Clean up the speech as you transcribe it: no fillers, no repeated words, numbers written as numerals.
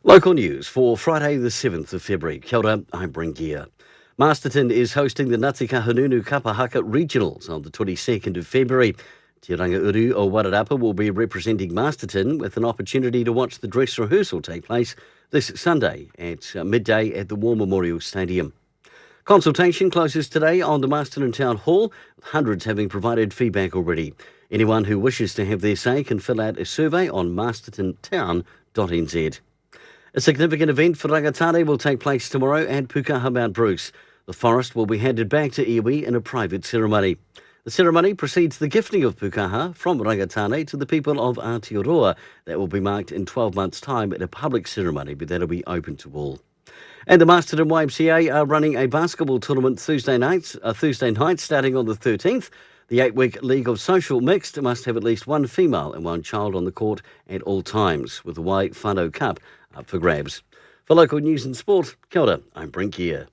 Local news for Friday the 7th of February. Kia ora, I'm Brent Gare. Masterton is hosting the Ngāti Kahungunu Kapahaka Regionals on the 22nd of February. Te Rangauru o Wairarapa will be representing Masterton with an opportunity to watch the dress rehearsal take place this Sunday at midday at the War Memorial Stadium. Consultation closes today on the Masterton Town Hall, with hundreds having provided feedback already. Anyone who wishes to have their say can fill out a survey on mastertontown.nz. A significant event for Rangatane will take place tomorrow at Pukaha Mount Bruce. The forest will be handed back to iwi in a private ceremony. The ceremony precedes the gifting of Pukaha from Rangatane to the people of Aotearoa. That will be marked in 12 months' time at a public ceremony, but that'll be open to all. And the Masterton YMCA are running a basketball tournament Thursday night starting on the 13th. The 8-week League of Social Mixed must have at least one female and one child on the court at all times, with the Wai Whānau Cup up for grabs. For local news and sport, kia ora, I'm Brent Gare.